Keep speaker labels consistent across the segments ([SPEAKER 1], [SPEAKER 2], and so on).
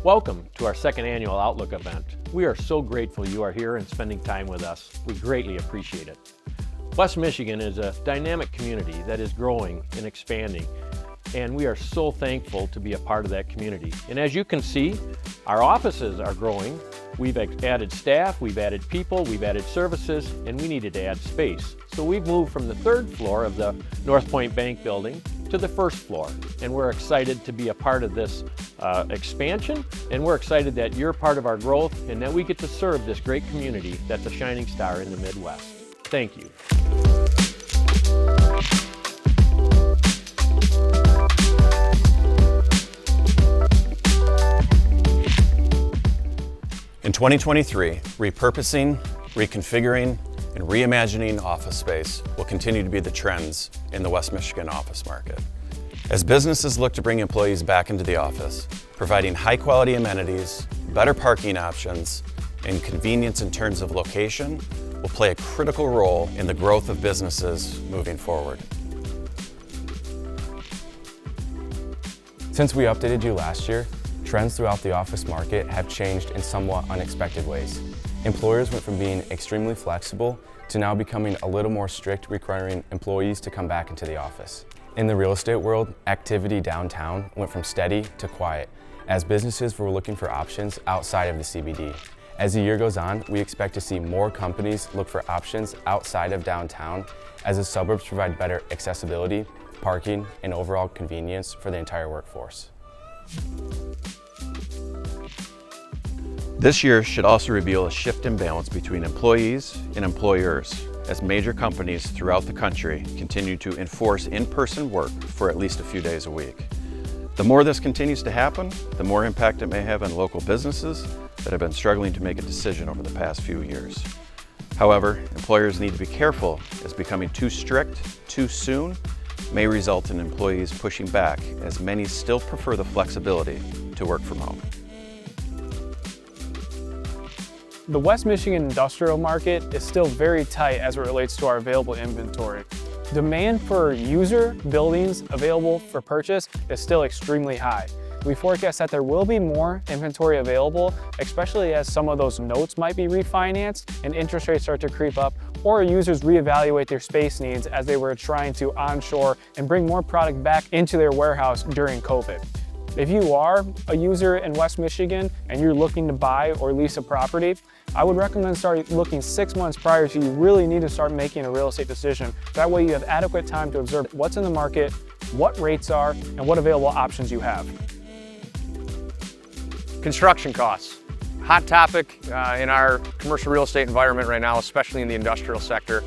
[SPEAKER 1] Welcome to our second annual Outlook event. We are so grateful you are here and spending time with us. We greatly appreciate it. West Michigan is a dynamic community that is growing and expanding, and we are so thankful to be a part of that community. And as you can see, our offices are growing. We've added staff, we've added people, we've added services, and we needed to add space. So we've moved from the third floor of the North Point Bank building to the first floor, and we're excited to be a part of this expansion, and we're excited that you're part of our growth and that we get to serve this great community that's a shining star in the Midwest. Thank you.
[SPEAKER 2] In 2023, repurposing, reconfiguring, and reimagining office space will continue to be the trends in the West Michigan office market. As businesses look to bring employees back into the office, providing high-quality amenities, better parking options, and convenience in terms of location will play a critical role in the growth of businesses moving forward.
[SPEAKER 3] Since we updated you last year, trends throughout the office market have changed in somewhat unexpected ways. Employers went from being extremely flexible to now becoming a little more strict, requiring employees to come back into the office. In the real estate world, activity downtown went from steady to quiet as businesses were looking for options outside of the CBD. As the year goes on, we expect to see more companies look for options outside of downtown as the suburbs provide better accessibility, parking, and overall convenience for the entire workforce.
[SPEAKER 2] This year should also reveal a shift in balance between employees and employers as major companies throughout the country continue to enforce in-person work for at least a few days a week. The more this continues to happen, the more impact it may have on local businesses that have been struggling to make a decision over the past few years. However, employers need to be careful as becoming too strict too soon may result in employees pushing back as many still prefer the flexibility to work from home.
[SPEAKER 4] The West Michigan industrial market is still very tight as it relates to our available inventory. Demand for user buildings available for purchase is still extremely high. We forecast that there will be more inventory available, especially as some of those notes might be refinanced and interest rates start to creep up, or users reevaluate their space needs as they were trying to onshore and bring more product back into their warehouse during COVID. If you are a user in West Michigan and you're looking to buy or lease a property, I would recommend start looking 6 months prior to you really need to start making a real estate decision. That way you have adequate time to observe what's in the market, what rates are, and what available options you have.
[SPEAKER 5] Construction costs. Hot topic in our commercial real estate environment right now, especially in the industrial sector.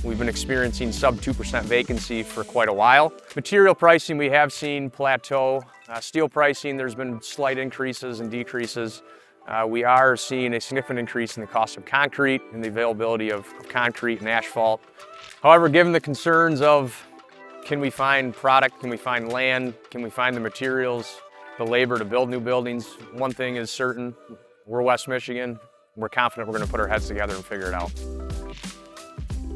[SPEAKER 5] We've been experiencing sub 2% vacancy for quite a while. Material pricing we have seen plateau. Steel pricing, there's been slight increases and decreases. We are seeing a significant increase in the cost of concrete and the availability of concrete and asphalt. However, given the concerns of can we find product, can we find land, can we find the materials, the labor to build new buildings, one thing is certain, we're West Michigan. We're confident we're going to put our heads together and figure it out.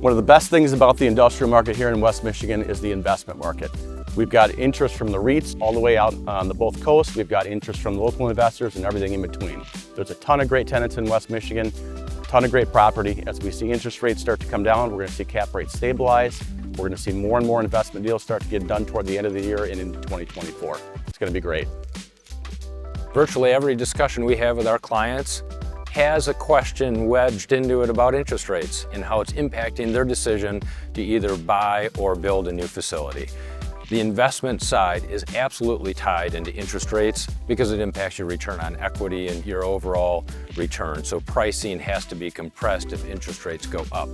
[SPEAKER 6] One of the best things about the industrial market here in West Michigan is the investment market. We've got interest from the REITs all the way out on the both coasts. We've got interest from local investors and everything in between. There's a ton of great tenants in West Michigan, a ton of great property. As we see interest rates start to come down, we're going to see cap rates stabilize. We're going to see more and more investment deals start to get done toward the end of the year and into 2024. It's going to be great.
[SPEAKER 7] Virtually every discussion we have with our clients has a question wedged into it about interest rates and how it's impacting their decision to either buy or build a new facility. The investment side is absolutely tied into interest rates because it impacts your return on equity and your overall return. So pricing has to be compressed if interest rates go up.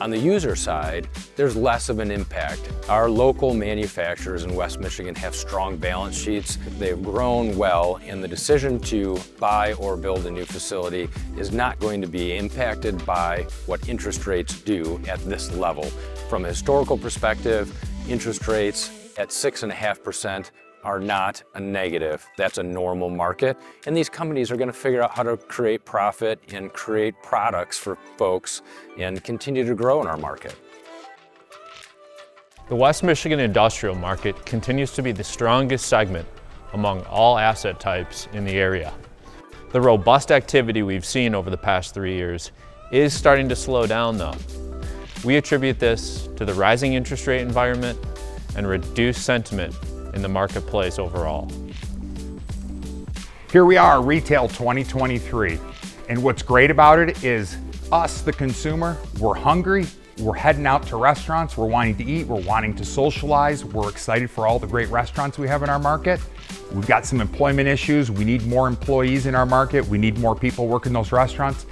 [SPEAKER 7] On the user side, there's less of an impact. Our local manufacturers in West Michigan have strong balance sheets. They've grown well, and the decision to buy or build a new facility is not going to be impacted by what interest rates do at this level. From a historical perspective, interest rates at 6.5% are not a negative. That's a normal market. And these companies are going to figure out how to create profit and create products for folks and continue to grow in our market.
[SPEAKER 8] The West Michigan industrial market continues to be the strongest segment among all asset types in the area. The robust activity we've seen over the past 3 years is starting to slow down though. We attribute this to the rising interest rate environment and reduced sentiment in the marketplace overall.
[SPEAKER 9] Here we are, retail 2023. And what's great about it is us, the consumer, we're hungry, we're heading out to restaurants, we're wanting to eat, we're wanting to socialize, we're excited for all the great restaurants we have in our market. We've got some employment issues, we need more employees in our market, we need more people working those restaurants,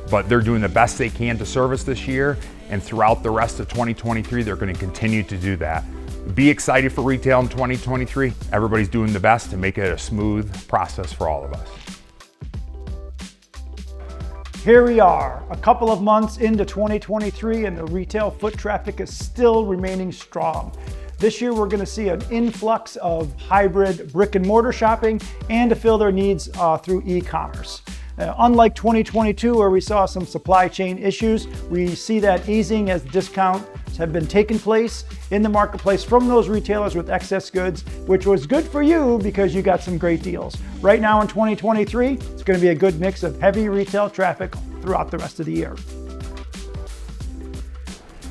[SPEAKER 9] but they're doing the best they can to service this year, and throughout the rest of 2023, they're going to continue to do that. Be excited for retail in 2023. Everybody's doing the best to make it a smooth process for all of us.
[SPEAKER 10] Here we are, a couple of months into 2023, and the retail foot traffic is still remaining strong. This year, we're going to see an influx of hybrid brick and mortar shopping and to fill their needs through e-commerce. Unlike 2022, where we saw some supply chain issues, we see that easing as discounts have been taking place in the marketplace from those retailers with excess goods, which was good for you because you got some great deals. Right now in 2023, it's going to be a good mix of heavy retail traffic throughout the rest of the year.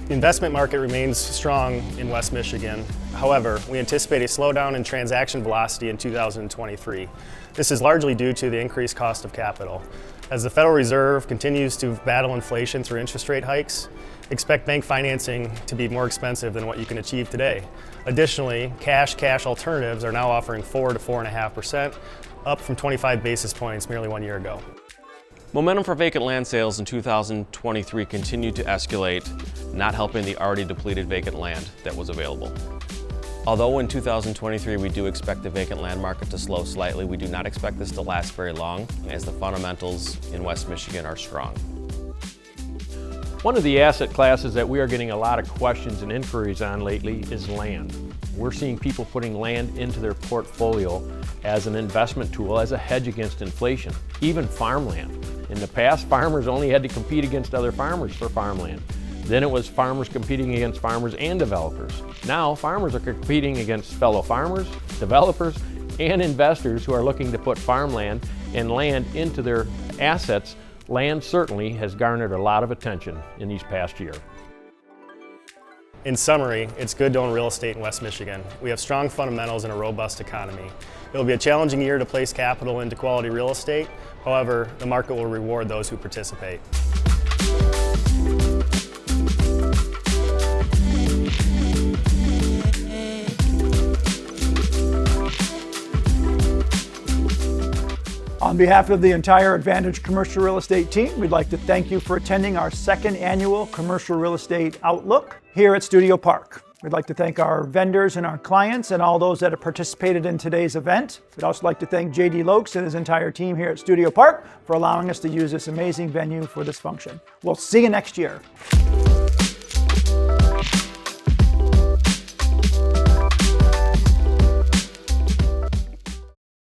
[SPEAKER 11] The investment market remains strong in West Michigan. However, we anticipate a slowdown in transaction velocity in 2023. This is largely due to the increased cost of capital. As the Federal Reserve continues to battle inflation through interest rate hikes, expect bank financing to be more expensive than what you can achieve today. Additionally, cash alternatives are now offering 4 to 4.5%, up from 25 basis points merely 1 year ago.
[SPEAKER 12] Momentum for vacant land sales in 2023 continued to escalate, not helping the already depleted vacant land that was available. Although in 2023 we do expect the vacant land market to slow slightly, we do not expect this to last very long, as the fundamentals in West Michigan are strong.
[SPEAKER 1] One of the asset classes that we are getting a lot of questions and inquiries on lately is land. We're seeing people putting land into their portfolio as an investment tool, as a hedge against inflation, even farmland. In the past, farmers only had to compete against other farmers for farmland. Then it was farmers competing against farmers and developers. Now, farmers are competing against fellow farmers, developers, and investors who are looking to put farmland and land into their assets. Land certainly has garnered a lot of attention in these past year.
[SPEAKER 11] In summary, it's good to own real estate in West Michigan. We have strong fundamentals and a robust economy. It will be a challenging year to place capital into quality real estate. However, the market will reward those who participate.
[SPEAKER 10] On behalf of the entire Advantage Commercial Real Estate team, we'd like to thank you for attending our second annual Commercial Real Estate Outlook here at Studio Park. We'd like to thank our vendors and our clients and all those that have participated in today's event. We'd also like to thank J.D. Lokes and his entire team here at Studio Park for allowing us to use this amazing venue for this function. We'll see you next year.